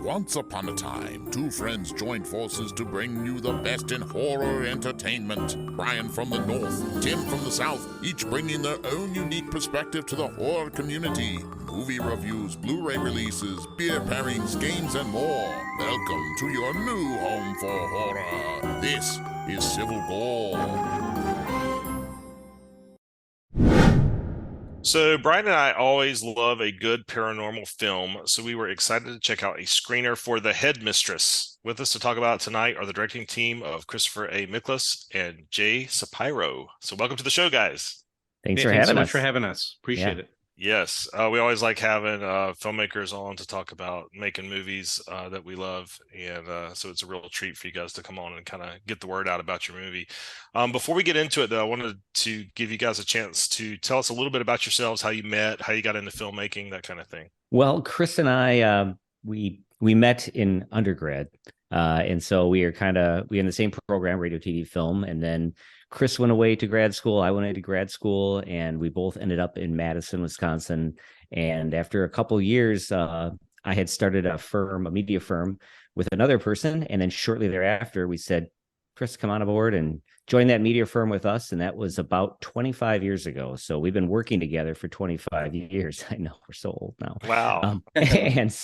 Once upon a time, two friends joined forces to bring you the best in horror entertainment. Brian from the north, Tim from the south, each bringing their own unique perspective to the horror community. Movie reviews, Blu-ray releases, beer pairings, games, and more. Welcome to your new home for horror. This is Civil Gore. So Brian and I always love a good paranormal film, so we were excited to check out a screener for The Headmistress. With us to talk about it tonight are the directing team of Christopher A. Micklos and Jay Sapiro. So welcome to the show, guys. Thanks so much for having us. Appreciate it. Yes, we always like having filmmakers on to talk about making movies that we love, and so it's a real treat for you guys to come on and kind of get the word out about your movie. Before we get into it, though, I wanted to give you guys a chance to tell us a little bit about yourselves, how you met, how you got into filmmaking, that kind of thing. Well, Chris and I, we met in undergrad, and so we were in the same program, radio, TV, film, and then Chris went away to grad school. I went away to grad school, and we both ended up in Madison, Wisconsin. And after a couple of years, I had started a media firm with another person. And then shortly thereafter, we said, Chris, come on aboard and join that media firm with us. And that was about 25 years ago. So we've been working together for 25 years. I know, we're so old now. Wow. And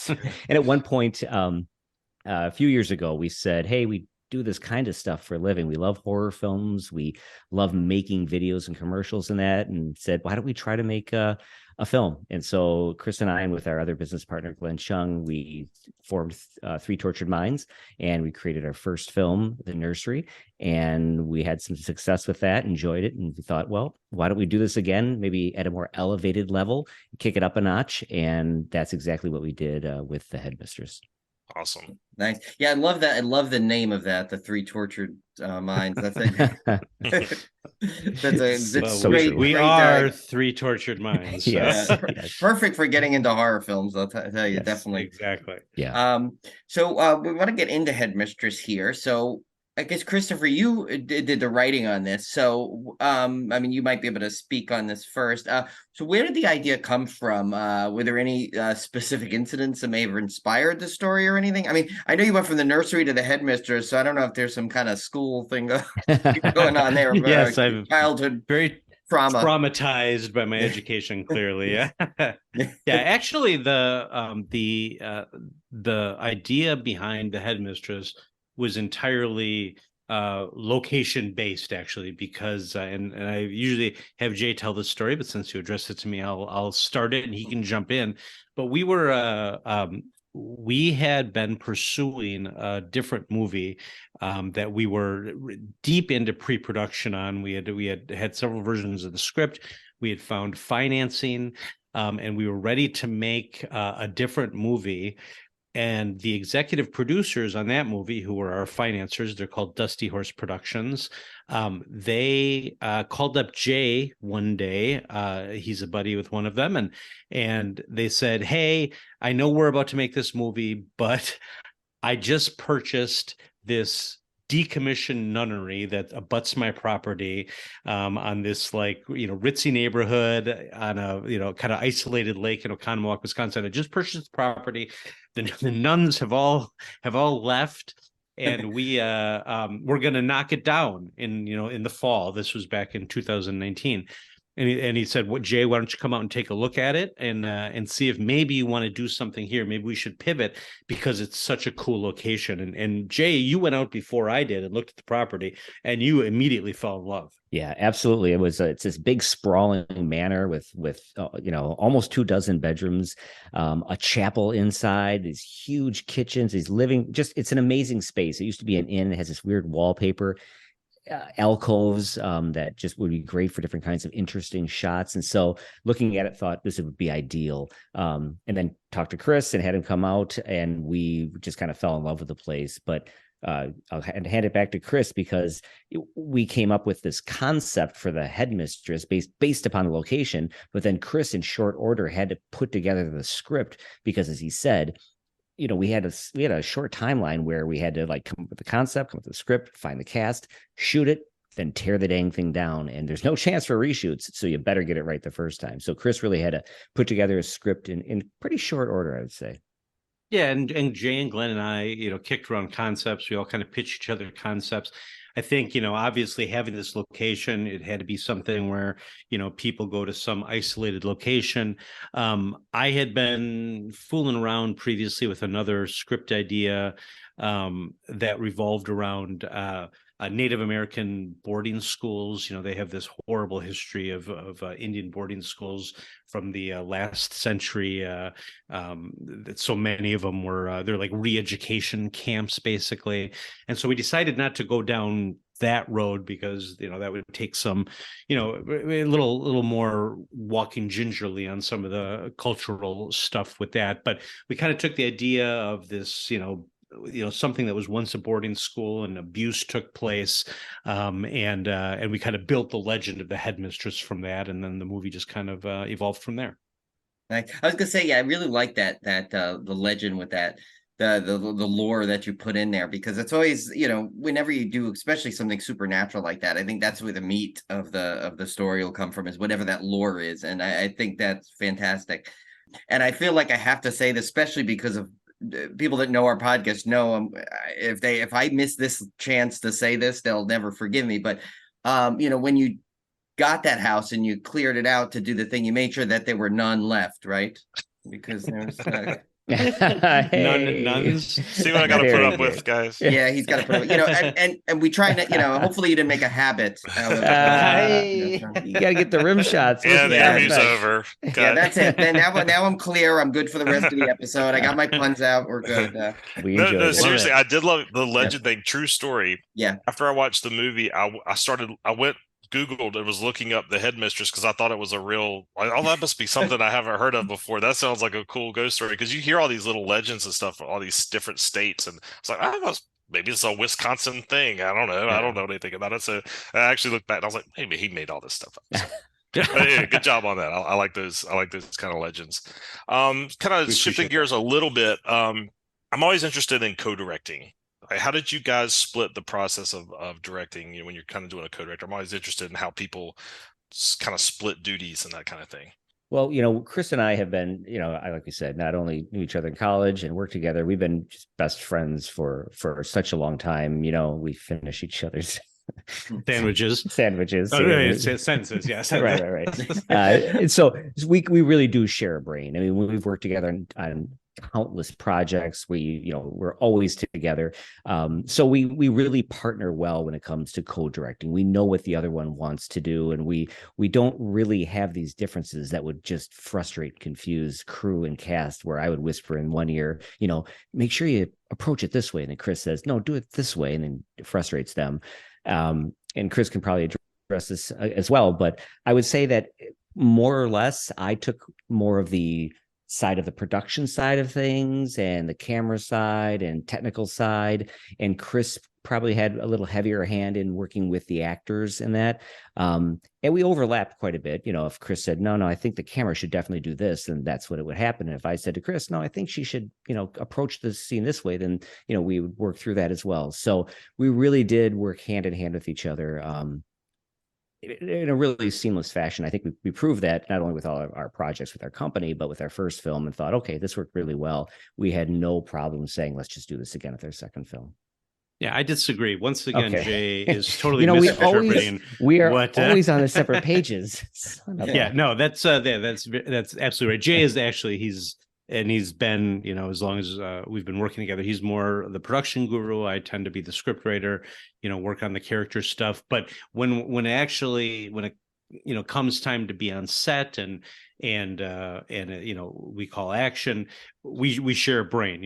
at one point, a few years ago, we said, hey, we do this kind of stuff for a living. We love horror films. We love making videos and commercials and that, and said, why don't we try to make a film? And so Chris and I, and with our other business partner, Glenn Chung, we formed Three Tortured Minds, and we created our first film, The Nursery, and we had some success with that, enjoyed it, and we thought, well, why don't we do this again, maybe at a more elevated level, kick it up a notch, and that's exactly what we did with The Headmistress. Awesome. Nice. Yeah, I love that. I love the name of that, The Three Tortured Minds. That's so great. We are Three Tortured Minds. Yes. Perfect for getting into horror films. I'll tell you, Yes, definitely. Exactly. Yeah. So we want to get into Headmistress here. So I guess, Christopher, you did the writing on this. So, I mean, you might be able to speak on this first. So where did the idea come from? Were there any specific incidents that may have inspired the story or anything? I mean, I know you went from the nursery to the headmistress, so I don't know if there's some kind of school thing going on there. Yes, I'm childhood very traumatized by my education, clearly. Yeah. Actually, the idea behind the Headmistress was entirely location based, actually, because and I usually have Jay tell the story, but since you addressed it to me, I'll start it and he can jump in. But we had been pursuing a different movie that we were deep into pre-production on. We had several versions of the script. We had found financing, and we were ready to make a different movie. And the executive producers on that movie, who were our financiers, they're called Dusty Horse Productions. They called up Jay one day. He's a buddy with one of them. And they said, hey, I know we're about to make this movie, but I just purchased this decommissioned nunnery that abuts my property on this ritzy neighborhood on a kind of isolated lake in Oconomowoc, Wisconsin. I just purchased the property. The nuns have all left, and we're going to knock it down in the fall. This was back in 2019. And he said, "What, Jay? Why don't you come out and take a look at it and see if maybe you want to do something here? Maybe we should pivot because it's such a cool location." And Jay, you went out before I did and looked at the property, and you immediately fell in love. Yeah, absolutely. It's this big sprawling manor with almost 24 bedrooms, a chapel inside, these huge kitchens, it's an amazing space. It used to be an inn. It has this weird wallpaper. Alcoves that just would be great for different kinds of interesting shots. And so looking at it, thought this would be ideal. And then talked to Chris and had him come out, and we just kind of fell in love with the place. But I'll hand it back to Chris, because we came up with this concept for the Headmistress based upon the location. But then Chris, in short order, had to put together the script because, as he said, we had a short timeline where we had to come up with the concept, come up with the script, find the cast, shoot it, then tear the dang thing down. And there's no chance for reshoots, so you better get it right the first time. So Chris really had to put together a script in pretty short order, I would say. Yeah, and Jay and Glenn and I, kicked around concepts. We all kind of pitched each other concepts. I think, obviously having this location, it had to be something where, people go to some isolated location. I had been fooling around previously with another script idea that revolved around Native American boarding schools. They have this horrible history of Indian boarding schools from the last century. So many of them were they're like re-education camps basically, and so we decided not to go down that road because that would take some a little more walking gingerly on some of the cultural stuff with that. But we kind of took the idea of this something that was once a boarding school and abuse took place, and we kind of built the legend of the headmistress from that, and then the movie just kind of evolved from there. I was gonna say, yeah, I really like that the legend with that, the lore that you put in there, because it's always, whenever you do, especially something supernatural like that, I think that's where the meat of the story will come from, is whatever that lore is. And I think that's fantastic. And I feel like I have to say this, especially because of people that know our podcast know, if I miss this chance to say this, they'll never forgive me. But when you got that house and you cleared it out to do the thing, you made sure that there were none left, right? Because there's nuns. See what I got to put up with, guys. Yeah, he's got to put up, and we try to, hopefully you didn't make a habit out of you got to get the rim shots. Yeah, the interview's over. Yeah, that's it. Then now I'm clear. I'm good for the rest of the episode. I got my puns out. We're good. No, seriously, I did love the legend thing. True story. Yeah. After I watched the movie, I went Googled and was looking up the headmistress because I thought it was a real, that must be something I haven't heard of before. That sounds like a cool ghost story, because you hear all these little legends and stuff from all these different states, and it's like, maybe it's a Wisconsin thing. I don't know. Yeah. I don't know anything about it. So I actually looked back and I was like, maybe he made all this stuff up. So. But yeah, good job on that. I like those. I like those kind of legends. Kind of shifting gears a little bit. I'm always interested in co-directing. How did you guys split the process of directing? When you're kind of doing a co-director, I'm always interested in how people kind of split duties and that kind of thing. Well, Chris and I have been, like we said, not only knew each other in college and worked together, we've been just best friends for such a long time. We finish each other's sandwiches. Oh, right. Sentences. Yes. right. And so we really do share a brain. I mean, we've worked together on countless projects. We're always together. So we really partner well when it comes to co-directing. We know what the other one wants to do, and we don't really have these differences that would just frustrate, confuse crew and cast, where I would whisper in one ear, make sure you approach it this way, and then Chris says, no, do it this way, and then it frustrates them. And Chris can probably address this as well, but I would say that more or less I took more of the side of the production side of things and the camera side and technical side, and Chris probably had a little heavier hand in working with the actors in that, and we overlapped quite a bit. If Chris said no, I think the camera should definitely do this, then that's what it would happen. And if I said to Chris, no, I think she should approach the scene this way, then we would work through that as well. So we really did work hand in hand with each other in a really seamless fashion. I think we proved that not only with all of our projects with our company, but with our first film, and thought, okay, this worked really well. We had no problem saying, let's just do this again with our second film. Yeah, I disagree. Once again, okay. Jay is totally misinterpreting. We are always on the separate pages. Yeah, no, that's absolutely right. Jay is actually he's been, as long as we've been working together, he's more the production guru. I tend to be the script writer, work on the character stuff. But when it comes time to be on set and we call action, we share a brain.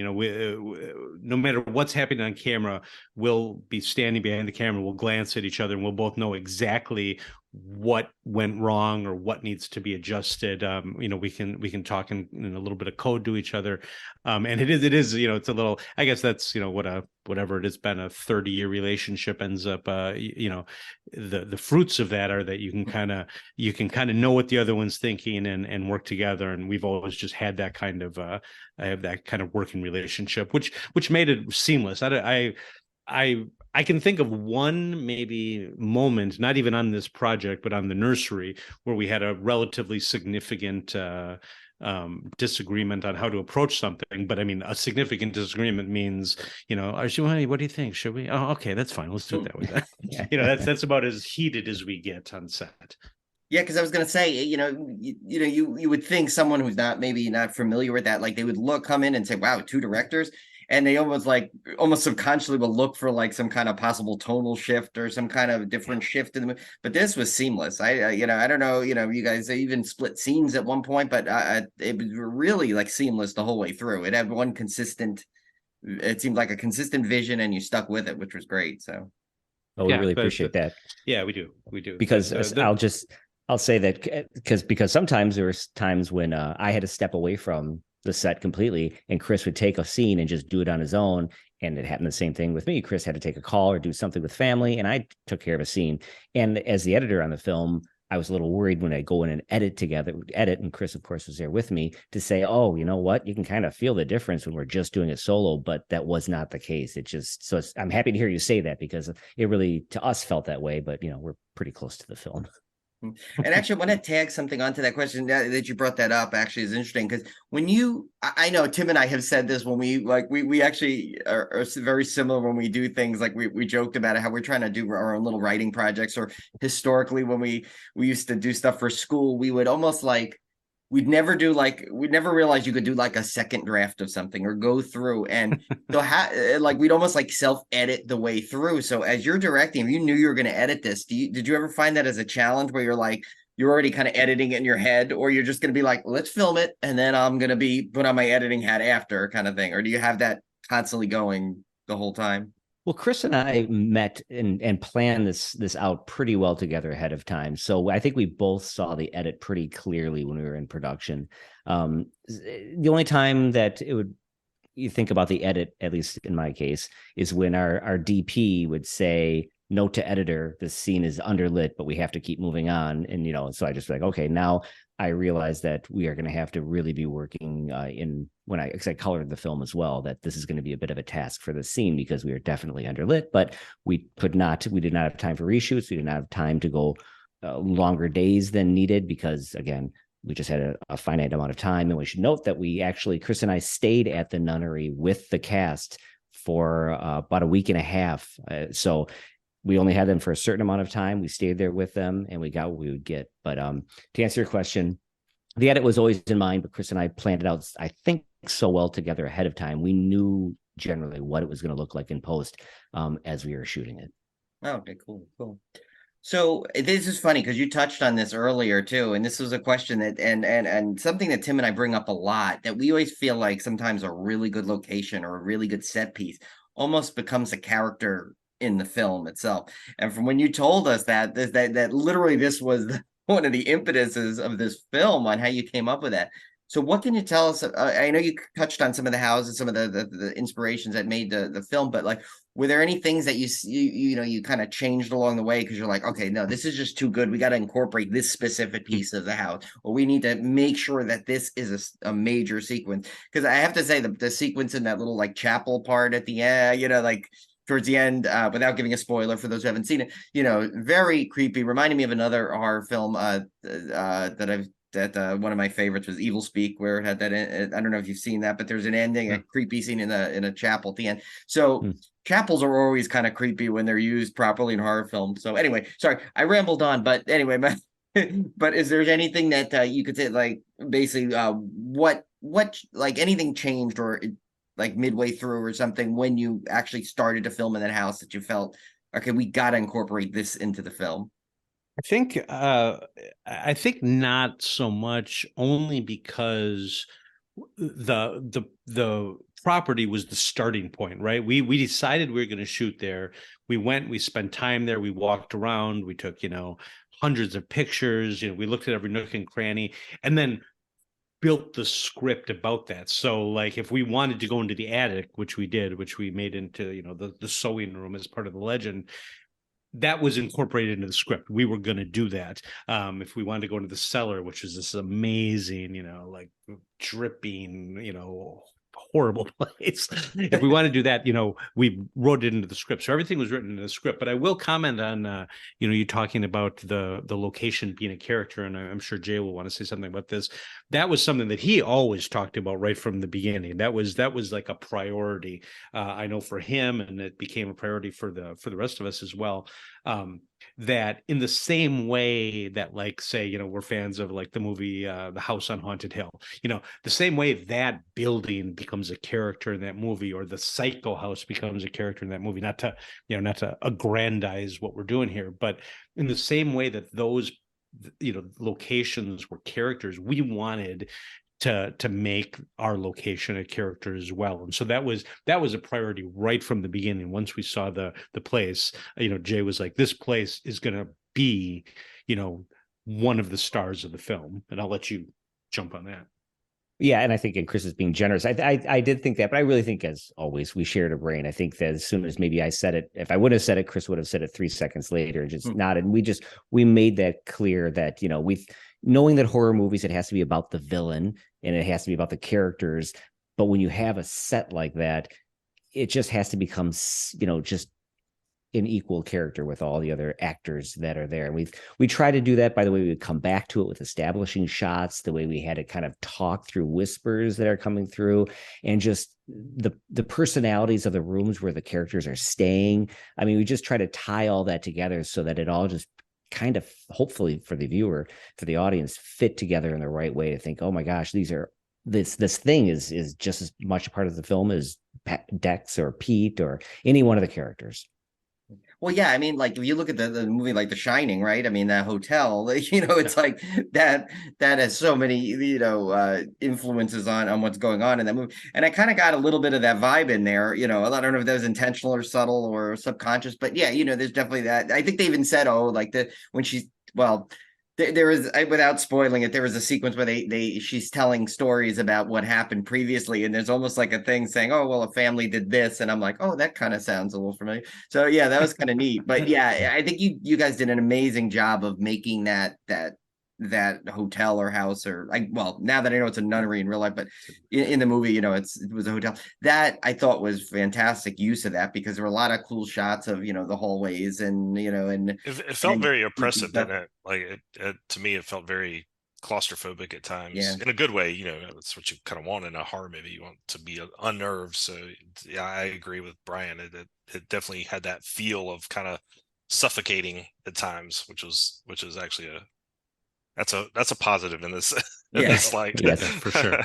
No matter what's happening on camera, we'll be standing behind the camera, we'll glance at each other, and we'll both know exactly what went wrong or what needs to be adjusted. We can talk in a little bit of code to each other, and it is it's a little, I guess that's whatever it has been, a 30-year relationship ends up the fruits of that are that you can kind of know what the other one's thinking and work together. And we've always just had that kind of I have that kind of working relationship, which made it seamless. I can think of one maybe moment, not even on this project, but on the nursery, where we had a relatively significant disagreement on how to approach something. But I mean, a significant disagreement means, hey, what do you think? Should we? Oh, okay, that's fine. Let's do it that way then. That's about as heated as we get on set. Yeah, because I was gonna say, you would think someone who's maybe not familiar with that, like they would come in and say, "Wow, two directors," and they almost subconsciously will look for like some kind of possible tonal shift or some kind of different shift in the movie. But this was seamless. I don't know, you guys even split scenes at one point, but it was really like seamless the whole way through. It had one consistent. It seemed like a consistent vision, and you stuck with it, which was great. So, we really appreciate that. Yeah, we do, because I'll say that because sometimes there was times when I had to step away from the set completely, and Chris would take a scene and just do it on his own. And it happened the same thing with me. Chris had to take a call or do something with family, and I took care of a scene. And as the editor on the film, I was a little worried when I go in and edit together, and Chris, of course, was there with me to say, oh, you know what? You can kind of feel the difference when we're just doing it solo, but that was not the case. I'm happy to hear you say that, because it really, to us, felt that way, but we're pretty close to the film. And actually, I want to tag something onto that question that you brought that up. Actually, is interesting because I know Tim and I have said this when we actually are very similar when we do things. Like we joked about it, how we're trying to do our own little writing projects, or historically when we used to do stuff for school, we would almost we'd never realize you could do like a second draft of something or go through. And so we'd almost self-edit the way through. So as you're directing, if you knew you were going to edit this, did you ever find that as a challenge where you're already kind of editing it in your head, or you're just going to be like, let's film it, and then I'm going to put on my editing hat after, kind of thing? Or do you have that constantly going the whole time? Well, Chris and I met and planned this out pretty well together ahead of time. So I think we both saw the edit pretty clearly when we were in production. The only time that you think about the edit, at least in my case, is when our DP would say, note to editor, this scene is underlit, but we have to keep moving on. And, so I just okay, now I realize that we are going to have to really be working because I colored the film as well, that this is going to be a bit of a task for the scene, because we are definitely underlit, but we did not have time for reshoots. We did not have time to go longer days than needed, because again, we just had a finite amount of time. And we should note that Chris and I stayed at the Nunnery with the cast for about a week and a half. So we only had them for a certain amount of time. We stayed there with them, and we got what we would get. But to answer your question, the edit was always in mind, but Chris and I planned it out, I think, so well together ahead of time. We knew generally what it was going to look like in post as we were shooting it. Oh, okay, cool. So this is funny because you touched on this earlier too, and this was a question that and something that Tim and I bring up a lot, that we always feel like sometimes a really good location or a really good set piece almost becomes a character in the film itself. And from when you told us that literally this was one of the impetuses of this film on how you came up with that. So what can you tell us? I know you touched on some of the houses, some of the inspirations that made the film, but were there any things that you kind of changed along the way because you're like, okay, no, this is just too good. We got to incorporate this specific piece of the house, or we need to make sure that this is a major sequence. Because I have to say the sequence in that little chapel part at the end, towards the end, without giving a spoiler for those who haven't seen it, very creepy. Reminded me of another horror film that one of my favorites was Evil Speak, where it had that. I don't know if you've seen that, but there's an ending, a creepy scene in a chapel at the end. So chapels are always kind of creepy when they're used properly in horror films. So anyway, sorry, I rambled on, but anyway, but is there anything that you could say, basically, what anything changed or midway through or something when you actually started to film in that house that you felt, okay, we got to incorporate this into the film? I think not so much, only because the property was the starting point, right? We decided we were going to shoot there. We spent time there. We walked around. We took, hundreds of pictures. We looked at every nook and cranny, and then built the script about that. So if we wanted to go into the attic, which we did, which we made into, the sewing room as part of the legend, that was incorporated into the script. We were going to do that. If we wanted to go into the cellar, which is this amazing, dripping, horrible place. If we want to do that, we wrote it into the script. So everything was written into the script. But I will comment on, you talking about the location being a character, and I'm sure Jay will want to say something about this. That was something that he always talked about right from the beginning. That was like a priority. I know for him, and it became a priority for the rest of us as well. That in the same way that, like, say, we're fans of like the movie The House on Haunted Hill, the same way that building becomes a character in that movie, or the Psycho House becomes a character in that movie, not to aggrandize what we're doing here, but in the same way that those locations were characters, we wanted to make our location a character as well. And so that was a priority right from the beginning. Once we saw the place, Jay was like, this place is going to be, one of the stars of the film. And I'll let you jump on that. Yeah, and I think, and Chris is being generous. I did think that, but I really think, as always, we shared a brain. I think that as soon as maybe I said it, if I would have said it, Chris would have said it 3 seconds later, just nodded. And we made that clear that, knowing that horror movies, it has to be about the villain and it has to be about the characters. But when you have a set like that, it just has to become, just an equal character with all the other actors that are there. And we try to do that by the way we would come back to it with establishing shots, the way we had to kind of talk through whispers that are coming through, and just the personalities of the rooms where the characters are staying. I mean, we just try to tie all that together so that it all just kind of, hopefully for the viewer, for the audience, fit together in the right way to think, oh my gosh, this thing is just as much a part of the film as Dex or Pete or any one of the characters. Well, yeah, I mean, like if you look at the movie like The Shining, right? I mean, that hotel, it's like that has so many, influences on what's going on in that movie. And I kind of got a little bit of that vibe in there, I don't know if that was intentional or subtle or subconscious, but yeah, there's definitely that. I think they even said, when there is, without spoiling it, there was a sequence where she's telling stories about what happened previously, and there's almost like a thing saying, oh, well, a family did this, and I'm like, oh, that kind of sounds a little familiar. So yeah, that was kind of neat. But yeah, I think you guys did an amazing job of making that hotel or house, or now that I know it's a nunnery in real life, but in the movie, it was a hotel. That I thought was fantastic use of that, because there were a lot of cool shots of the hallways and and it felt very oppressive, didn't it? Like to me, it felt very claustrophobic at times, in a good way. That's what you kind of want in a horror movie. You want to be unnerved. So yeah, I agree with Brian. It definitely had that feel of kind of suffocating at times, which is actually that's a positive in this. In this light. Yes, for sure.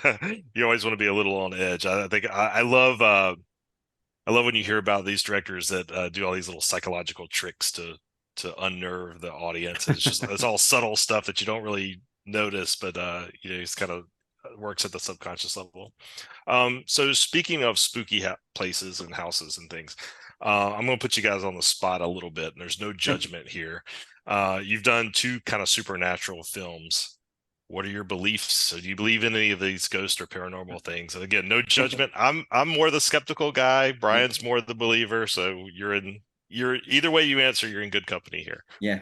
You always want to be a little on edge. I think I love when you hear about these directors that do all these little psychological tricks to unnerve the audience. It's all subtle stuff that you don't really notice, but it's kind of works at the subconscious level. So speaking of spooky places and houses and things, I'm going to put you guys on the spot a little bit, and there's no judgment here. You've done 2 kind of supernatural films. What are your beliefs? So do you believe in any of these ghost or paranormal things? And again, no judgment. I'm more the skeptical guy. Brian's more the believer. So you're either way you answer, you're in good company here. Yeah.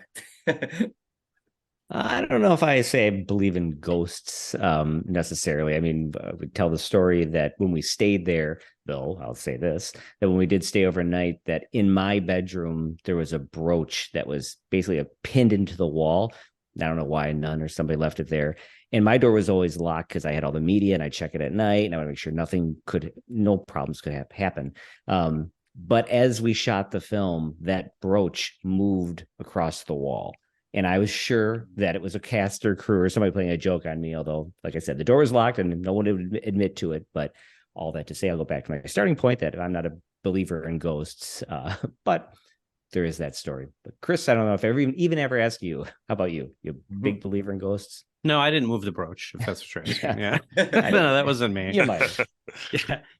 I don't know if I say I believe in ghosts necessarily. I mean, we tell the story that when we stayed there, though, I'll say this, that when we did stay overnight, that in my bedroom, there was a brooch that was basically pinned into the wall. I don't know why a nun or somebody left it there. And my door was always locked because I had all the media and I check it at night and I want to make sure no problems could happen. But as we shot the film, that brooch moved across the wall. And I was sure that it was a cast or crew or somebody playing a joke on me, although, like I said, the door was locked and no one would admit to it. But all that to say, I'll go back to my starting point that I'm not a believer in ghosts, but there is that story. But Chris, I don't know if I even ever asked you. How about you? You a big believer in ghosts? No, I didn't move the brooch, if that's what you're asking. Yeah. No, that wasn't me. You might.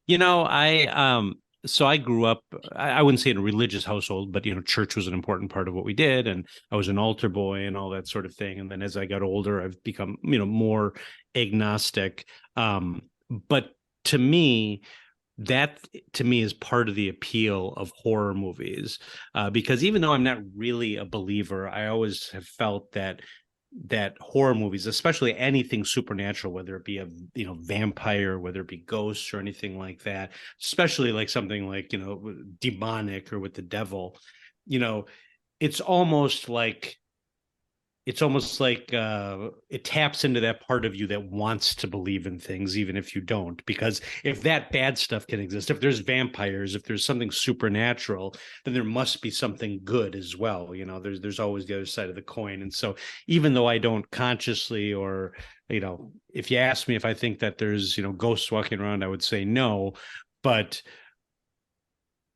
Yeah. So I grew up, I wouldn't say in a religious household, but, church was an important part of what we did. And I was an altar boy and all that sort of thing. And then as I got older, I've become, more agnostic. But to me, that is part of the appeal of horror movies, because even though I'm not really a believer, I always have felt that that horror movies, especially anything supernatural, whether it be a vampire, whether it be ghosts or anything like that, especially like something like demonic or with the devil, it's almost like it taps into that part of you that wants to believe in things, even if you don't. Because if that bad stuff can exist, if there's vampires, if there's something supernatural, then there must be something good as well. There's always the other side of the coin. And so even though I don't consciously, or if you ask me if I think that there's ghosts walking around, I would say no. But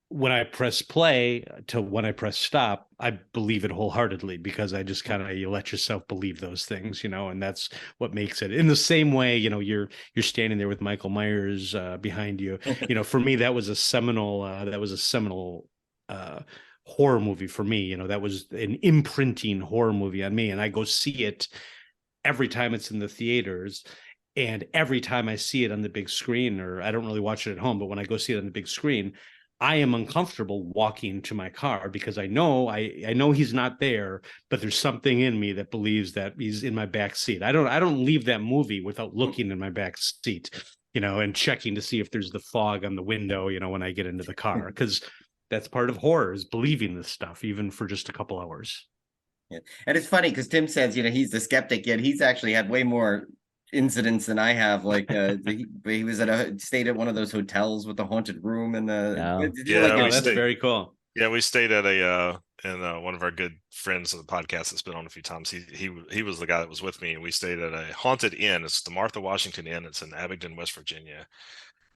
when I press play to when I press stop, I believe it wholeheartedly, because I just kind of, you let yourself believe those things, and that's what makes it. In the same way, you're standing there with Michael Myers behind you. For me, that was a seminal horror movie for me. That was an imprinting horror movie on me, and I go see it every time it's in the theaters. And every time I see it on the big screen, or I don't really watch it at home, but when I go see it on the big screen, I am uncomfortable walking to my car, because I know he's not there, but there's something in me that believes that he's in my back seat. I don't leave that movie without looking in my back seat, and checking to see if there's the fog on the window, when I get into the car, because that's part of horror, is believing this stuff, even for just a couple hours. Yeah. And it's funny because Tim says, he's the skeptic, yet he's actually had way more incidents than I have. Like he was stayed at one of those hotels with the haunted room and that's very cool. Yeah, we stayed at one of our good friends of the podcast that's been on a few times. He was the guy that was with me, and we stayed at a haunted inn. It's the Martha Washington Inn. It's in Abingdon, West Virginia,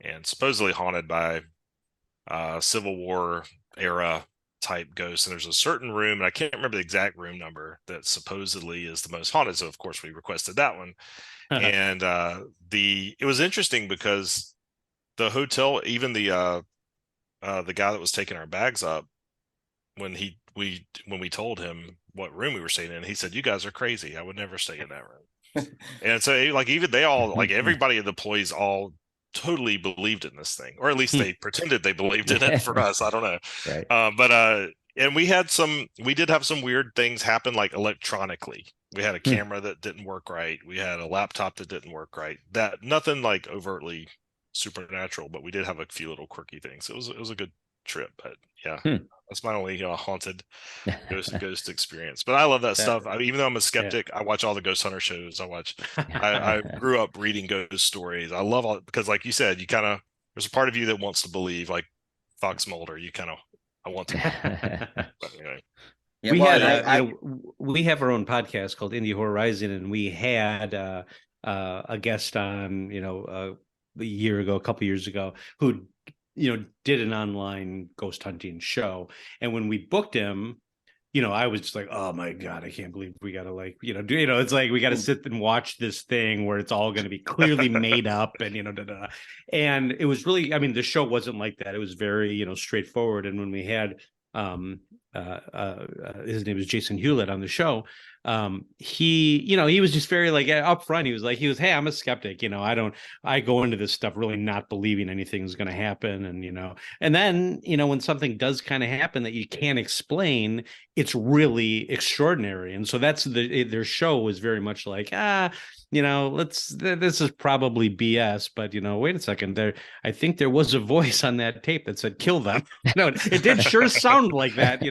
and supposedly haunted by Civil War era type ghosts. And there's a certain room, and I can't remember the exact room number, that supposedly is the most haunted. So of course we requested that one. And it was interesting because the hotel, even the guy that was taking our bags up, when we told him what room we were staying in, he said, "You guys are crazy. I would never stay in that room." And so like even they all, like everybody in the employees all totally believed in this thing, or at least they pretended they believed in it for us. I don't know. Right. And we did have some weird things happen, like electronically. We had a camera that didn't work right. We had a laptop that didn't work right. That nothing like overtly supernatural, but we did have a few little quirky things. It was a good trip. But yeah, that's my only haunted ghost experience. But I love that stuff. Even though I'm a skeptic, I watch all the ghost hunter shows. I grew up reading ghost stories. I love all, because like you said, there's a part of you that wants to believe, like Fox Mulder. I want to. But anyway. Yeah, we have our own podcast called Indie Horror Rising, and we had a guest on, a couple years ago, who did an online ghost hunting show. And when we booked him, I was just like, oh my God, I can't believe we gotta it's like we gotta sit and watch this thing where it's all gonna be clearly made up, and and it was really, the show wasn't like that. It was very straightforward. And when we had his name is Jason Hewlett on the show, he was just very like upfront. He was, hey, I'm a skeptic. I go into this stuff really not believing anything's going to happen. And then, when something does kind of happen that you can't explain, it's really extraordinary. And so their show was very much like, this is probably BS, but wait a second, I think there was a voice on that tape that said, kill them. It did sure sound like that,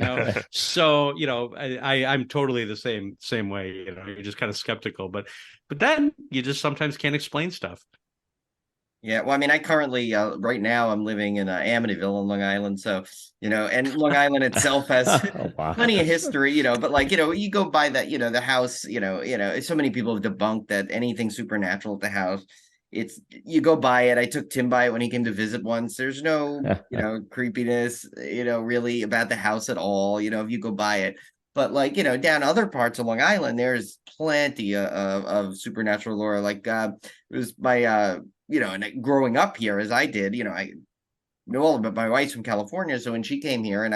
So, I'm totally the same way, you're just kind of skeptical, but then you just sometimes can't explain stuff. Yeah, well, I currently, right now, I'm living in Amityville on Long Island. So, and Long Island itself has plenty of history, but like, you go by that, the house, so many people have debunked that anything supernatural at the house. You go by it. I took Tim by it when he came to visit once. There's no, creepiness, really about the house at all, if you go by it. But like, down other parts of Long Island, there's plenty of supernatural lore. Like, it was my, and growing up here as I did, I know all about, my wife's from California. So when she came here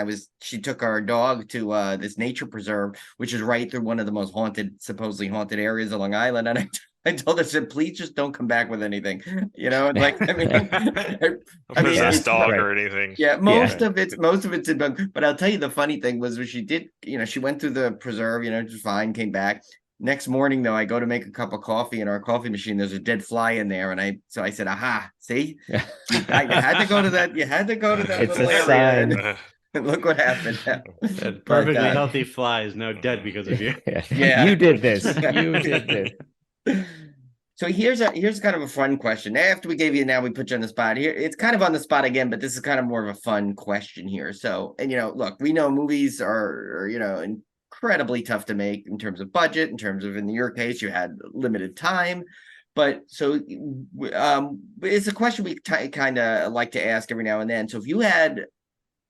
she took our dog to this nature preserve, which is right through one of the most supposedly haunted areas of Long Island. And I told her, I said, please just don't come back with anything, like, possessed dog or anything. Yeah. Most of it's but I'll tell you, the funny thing was when she did, she went through the preserve, just fine, came back. Next morning, though, I go to make a cup of coffee in our coffee machine. There's a dead fly in there, and I said, "Aha! See, you had to go to that. You had to go to that It's little a area, sign. and look what happened." That But, perfectly healthy fly is now dead because of you. Yeah. You did this. You did this. So here's kind of a fun question. After we gave you, now we put you on the spot here. It's kind of on the spot again, but this is kind of more of a fun question here. So, and look, we know movies are incredibly tough to make in terms of budget, in terms of, in your case, you had limited time. But so it's a question we kind of like to ask every now and then. So if you had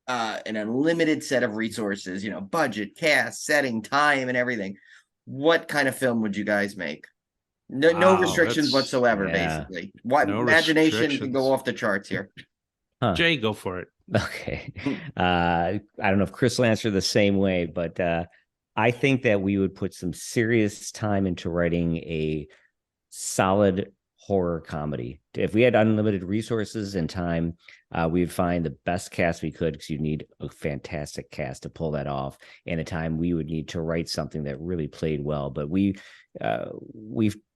an unlimited set of resources, budget, cast, setting, time, and everything, what kind of film would you guys make? No, no Wow, restrictions that's- whatsoever, yeah. basically. What No imagination can go restrictions. off the charts here. Huh. Jay, go for it. Okay. I don't know if Chris will answer the same way, but I think that we would put some serious time into writing a solid horror comedy. If we had unlimited resources and time, we'd find the best cast we could, because you need a fantastic cast to pull that off. And a time we would need to write something that really played well. But we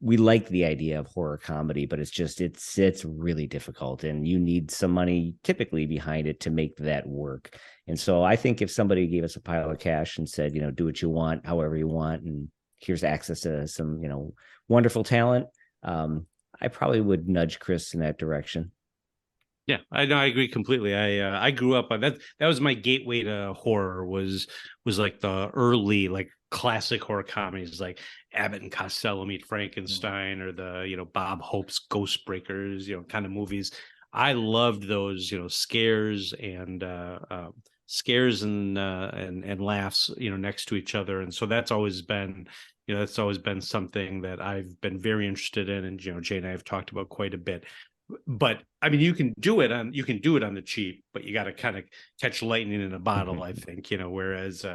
like the idea of horror comedy, but it's really difficult, and you need some money typically behind it to make that work. And so I think if somebody gave us a pile of cash and said, do what you want, however you want, and here's access to some, wonderful talent, I probably would nudge Chris in that direction. Yeah, I know. I agree completely. I grew up on that. That was my gateway to horror. Was like the early classic horror comedies like Abbott and Costello Meet Frankenstein, or the Bob Hope's Ghost Breakers, kind of movies. I loved those, scares and laughs, next to each other. And so that's always been something that I've been very interested in, and Jay and I have talked about quite a bit. But I mean, you can do it on the cheap, but you got to kind of catch lightning in a bottle, I think. Whereas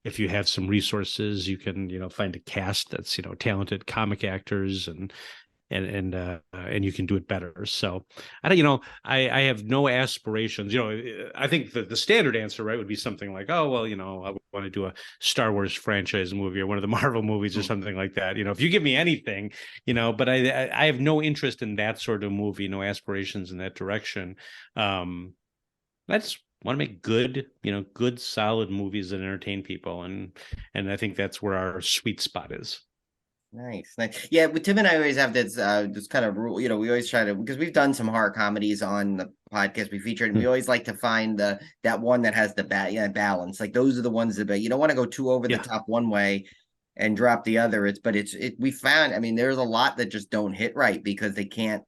if you have some resources, you can find a cast that's talented comic actors, and you can do it better. So I have no aspirations. I think the standard answer, right, would be something like, oh well, I want to do a Star Wars franchise movie or one of the Marvel movies or something like that. If you give me anything, but I have no interest in that sort of movie, no aspirations in that direction. That's want to make good solid movies that entertain people, and I think that's where our sweet spot is. Nice. Yeah, with Tim and I always have this kind of rule. We always try to, because we've done some horror comedies on the podcast we featured, and we always like to find that one that has the balance. Like, those are the ones that you don't want to go too over the top one way and drop the other. We found, I mean, there's a lot that just don't hit right because they can't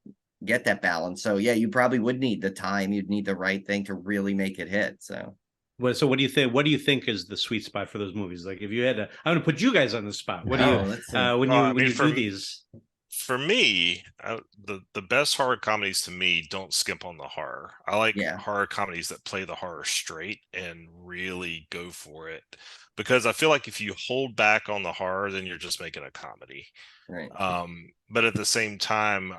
get that balance. So yeah, you probably would need the time, you'd need the right thing to really make it hit. So what do you think? What do you think is the sweet spot for those movies? Like, if you had to, I'm going to put you guys on the spot. What do you when you do these? For me, the best horror comedies to me don't skimp on the horror. I like horror comedies that play the horror straight and really go for it, because I feel like if you hold back on the horror, then you're just making a comedy. Right. But at the same time,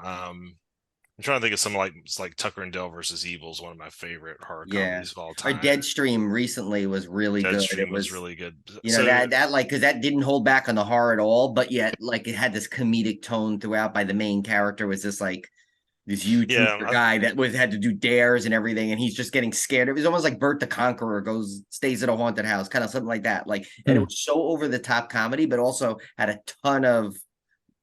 I'm trying to think of something like Tucker and Dale versus Evil is one of my favorite horror comedies of all time. Our Deadstream recently was really good. Deadstream was really good. Because that didn't hold back on the horror at all, but yet it had this comedic tone throughout. By the main character was this YouTuber guy that had to do dares and everything, and he's just getting scared. It was almost like Bert the Conqueror stays at a haunted house, kind of something like that. And it was so over the top comedy, but also had a ton of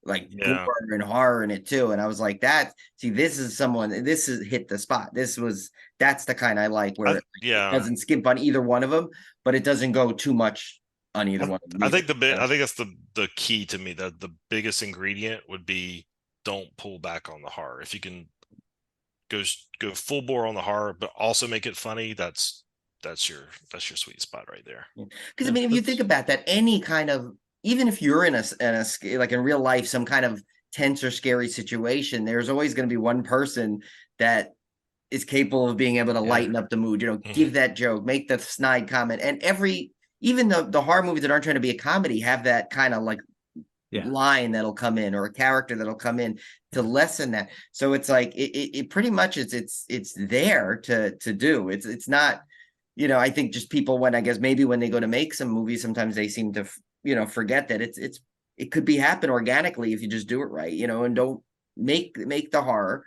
gore and horror in it too. And I was like, this is hit the spot. That's the kind I like, where it doesn't skimp on either one of them, but it doesn't go too much on either one of them. I think that's the key to me. The biggest ingredient would be, don't pull back on the horror. If you can go full bore on the horror, but also make it funny, that's your sweet spot right there. Because I mean, if you think about that, any kind of, even if you're in a like in real life, some kind of tense or scary situation, there's always going to be one person that is capable of being able to lighten up the mood, give that joke, make the snide comment. And even the horror movies that aren't trying to be a comedy have that kind of line that'll come in, or a character that'll come in to lessen that. So it's like, it pretty much it's there to do. It's not, I think just people, when they go to make some movies, sometimes they seem to forget that it could be happen organically if you just do it right, and don't make the horror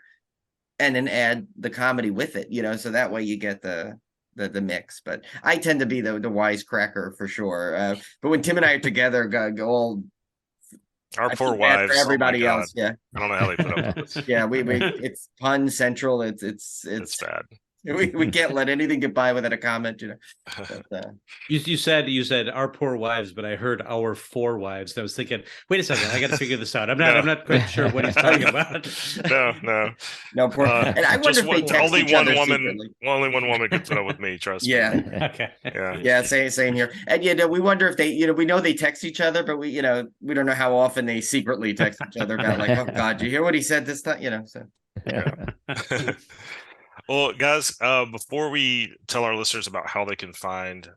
and then add the comedy with it, so that way you get the mix. But I tend to be the wisecracker for sure. But when Tim and I are together, go all Our I poor feel bad wives. for everybody oh my else. God. Yeah, I don't know how they put up with this. yeah, we it's pun central. It's bad. we can't let anything get by without a comment, But, You said our poor wives, but I heard our four wives. And I was thinking, wait a second, I got to figure this out. I'm not quite sure what he's talking about. No, poor. And I wonder if they text only each one other woman. secretly. Only one woman can put up with me. Trust me. Yeah. Okay. Yeah. Same here. And we wonder if they, we know they text each other, but we don't know how often they secretly text each other about like, oh God, you hear what he said this time? So. Yeah. Well, guys, before we tell our listeners about how they can find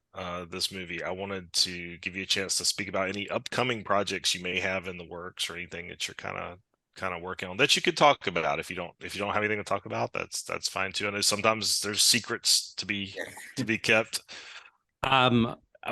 this movie, I wanted to give you a chance to speak about any upcoming projects you may have in the works or anything that you're kind of working on that you could talk about. If you don't have anything to talk about, that's fine too. I know sometimes there's secrets to be kept.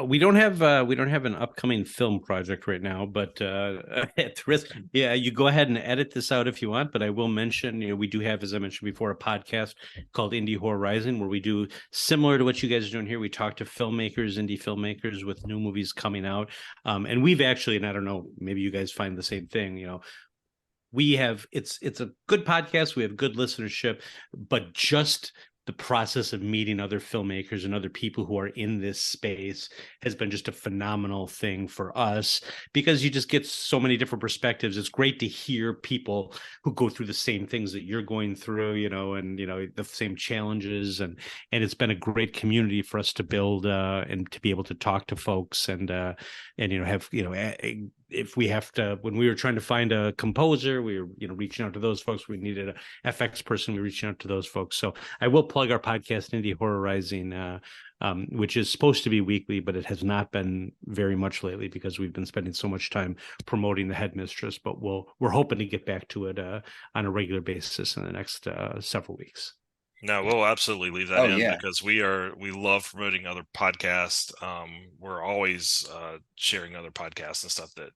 We don't have an upcoming film project right now, but at the risk, you go ahead and edit this out if you want. But I will mention, we do have, as I mentioned before, a podcast called Indie Horror Rising, where we do similar to what you guys are doing here. We talk to filmmakers, indie filmmakers with new movies coming out, and we've actually, and I don't know, maybe you guys find the same thing. We have it's a good podcast. We have good listenership, but just the process of meeting other filmmakers and other people who are in this space has been just a phenomenal thing for us, because you just get so many different perspectives. It's great to hear people who go through the same things that you're going through, and the same challenges, and it's been a great community for us to build and to be able to talk to folks and have if we have to, when we were trying to find a composer, we were reaching out to those folks. We needed a FX person, we were reaching out to those folks. So I will plug our podcast, Indie Horror Rising, which is supposed to be weekly, but it has not been very much lately because we've been spending so much time promoting the Headmistress. But we're hoping to get back to it on a regular basis in the next several weeks. No, we'll absolutely leave that in yeah. because we love promoting other podcasts. We're always sharing other podcasts and stuff that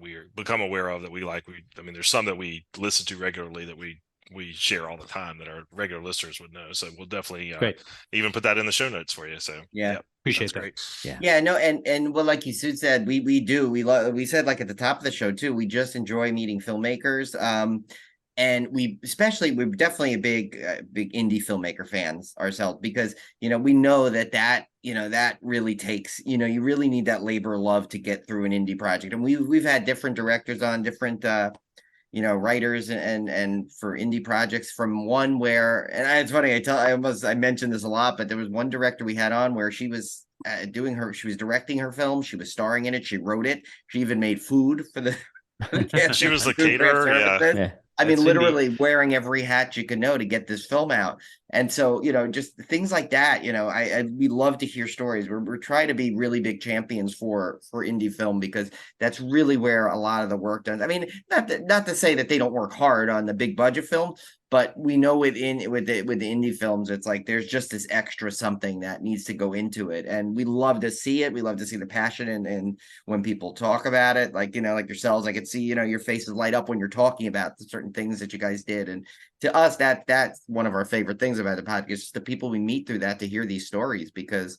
we become aware of that we like. There's some that we listen to regularly that we share all the time that our regular listeners would know. So we'll definitely even put that in the show notes for you. So appreciate that. Great. Yeah, no, and well, like you said, we said, like at the top of the show too, we just enjoy meeting filmmakers. And we're definitely a big indie filmmaker fans ourselves, because we know that really takes, you really need that labor of love to get through an indie project. And we've had different directors on, different writers and for indie projects, from one where, and it's funny, I mentioned this a lot, but there was one director we had on where she was she was directing her film, she was starring in it, she wrote it, she even made food for the she was the caterer. Yeah. Literally wearing every hat you can know to get this film out. And so, just things like that, we love to hear stories. We're trying to be really big champions for indie film, because that's really where a lot of the work done. Not to say that they don't work hard on the big budget film, but we know with the indie films, it's like there's just this extra something that needs to go into it, and we love to see it. We love to see the passion, and when people talk about it, like like yourselves, I could see your faces light up when you're talking about the certain things that you guys did, and to us, that's one of our favorite things about the podcast, just the people we meet through that, to hear these stories, because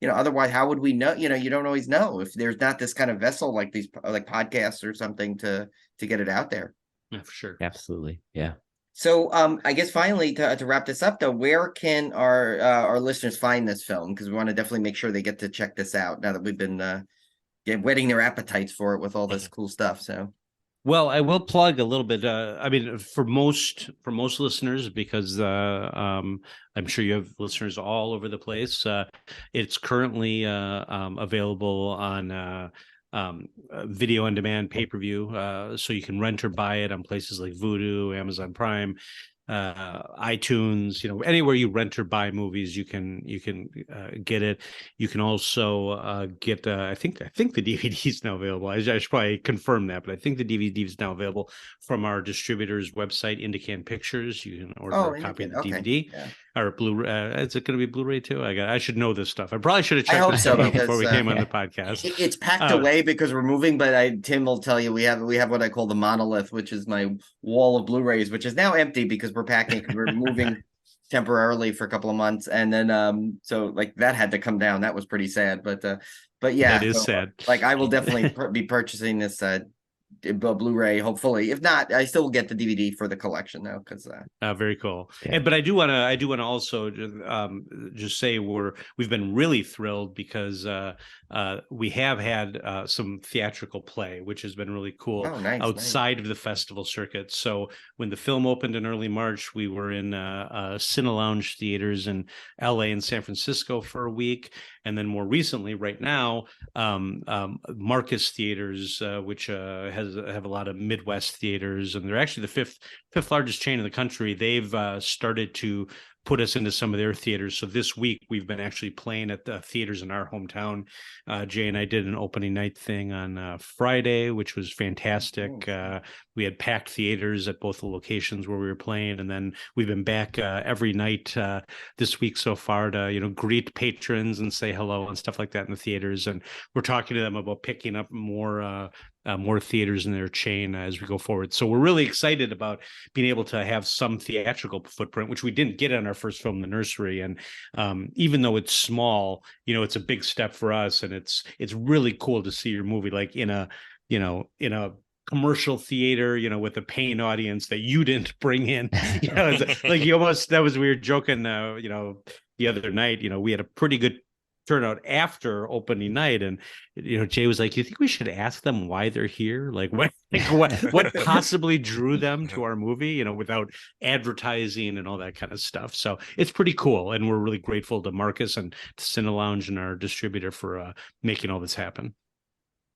otherwise, how would we know? You don't always know if there's not this kind of vessel like these, like podcasts or something, to get it out there. Yeah, for sure, absolutely, yeah. So I guess finally, to wrap this up though, where can our listeners find this film? Because we want to definitely make sure they get to check this out now that we've been whetting their appetites for it with all this cool stuff. So, well, I will plug a little bit. For most listeners, because I'm sure you have listeners all over the place. It's currently available on video on demand, pay-per-view, so you can rent or buy it on places like Vudu, Amazon Prime, iTunes, anywhere you rent or buy movies, you can get it. You can also get I think the DVD is now available. I should probably confirm that, but I think the DVD is now available from our distributor's website, Indican Pictures. You can order a copy of the DVD. Yeah. or Blu-ray. Is it going to be Blu-ray too? I should know this stuff. I probably should have I checked hope this so, stuff out because, before we came on the podcast. It's packed away because we're moving, but Tim will tell you we have what I call the monolith, which is my wall of Blu-rays, which is now empty because we're packing, we're moving temporarily for a couple of months, and then so like that had to come down. That was pretty sad, but yeah, That is sad. Like I will definitely be purchasing this Blu-ray, hopefully. If not, I still will get the DVD for the collection though, because very cool. Yeah. But I do want to also just say we've been really thrilled because we have had some theatrical play, which has been really cool. Oh, nice, outside of the festival circuit. So when the film opened in early March, we were in Cinelounge theaters in LA and San Francisco for a week. And then more recently, right now, Marcus Theaters, which have a lot of Midwest theaters, and they're actually the fifth largest chain in the country. They've started to put us into some of their theaters. So this week we've been actually playing at the theaters in our hometown. Jay and I did an opening night thing on Friday, which was fantastic. We had packed theaters at both the locations where we were playing, and then we've been back every night this week so far to greet patrons and say hello and stuff like that in the theaters. And we're talking to them about picking up more theaters in their chain as we go forward. So we're really excited about being able to have some theatrical footprint, which we didn't get on our first film, The Nursery. And even though it's small, it's a big step for us, and it's really cool to see your movie like in a commercial theater, with a paying audience that you didn't bring in. Like you almost, that was, we were joking, the other night, we had a pretty good turnout after opening night, and Jay was like, "You think we should ask them why they're here? Like what possibly drew them to our movie? Without advertising and all that kind of stuff." So it's pretty cool, and we're really grateful to Marcus and to Cinelounge and our distributor for making all this happen.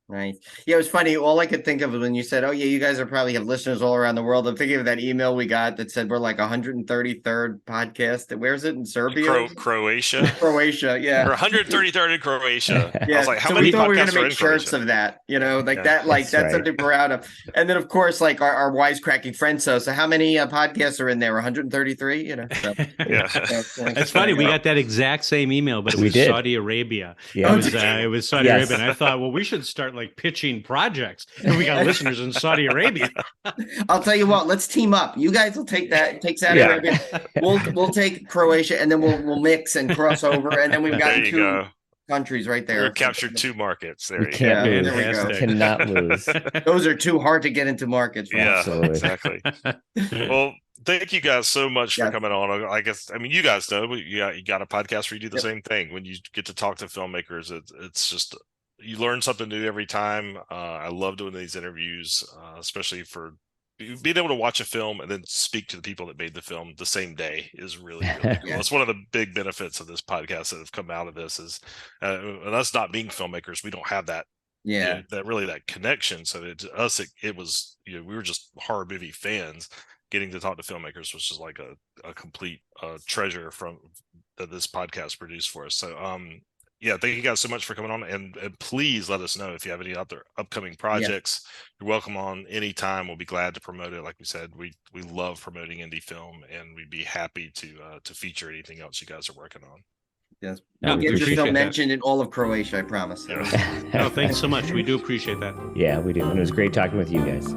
Nice. Yeah, it was funny. All I could think of was when you said, "Oh yeah, you guys probably have listeners all around the world." I'm thinking of that email we got that said we're like 133rd podcast. Where's it in Serbia? Croatia. Croatia, yeah. We're 133rd in Croatia. Yeah. I was like, how so many we thought we were podcasts gonna are make in shirts Croatia? of that, that's right. something we're proud of. And then of course, like our wisecracking friends. So how many podcasts are in there? 133. So, Yeah. It's funny. We got that exact same email, but it was Saudi Arabia. Yeah. It was Saudi Arabia, and I thought, well, we should start like pitching projects, and we got listeners in Saudi Arabia. I'll tell you what, let's team up. You guys will take Saudi Arabia. We'll take Croatia, and then we'll mix and cross over, and then we've got two countries right there. We've captured two markets. There We you can't go. lose. There we go. We cannot lose. Those are too hard to get into markets. Yeah, Absolutely. exactly. Well, thank you guys so much for coming on. I guess, you guys know, you got a podcast where you do the same thing. When you get to talk to filmmakers, it's just, you learn something new every time. I love doing these interviews, especially for being able to watch a film and then speak to the people that made the film the same day is really, really cool. It's one of the big benefits of this podcast that have come out of this is, and us not being filmmakers, we don't have that. That connection. So to us, it was, we were just horror movie fans. Getting to talk to filmmakers was just like a complete treasure that this podcast produced for us. So, thank you guys so much for coming on, and please let us know if you have any other upcoming projects. You're welcome on anytime. We'll be glad to promote it. Like we said, we love promoting indie film, and we'd be happy to feature anything else you guys are working on. Yes, No, we'll we get your appreciate film that. mentioned in all of Croatia, I promise. No, thanks so much. We do appreciate that. Yeah, we do. And it was great talking with you guys.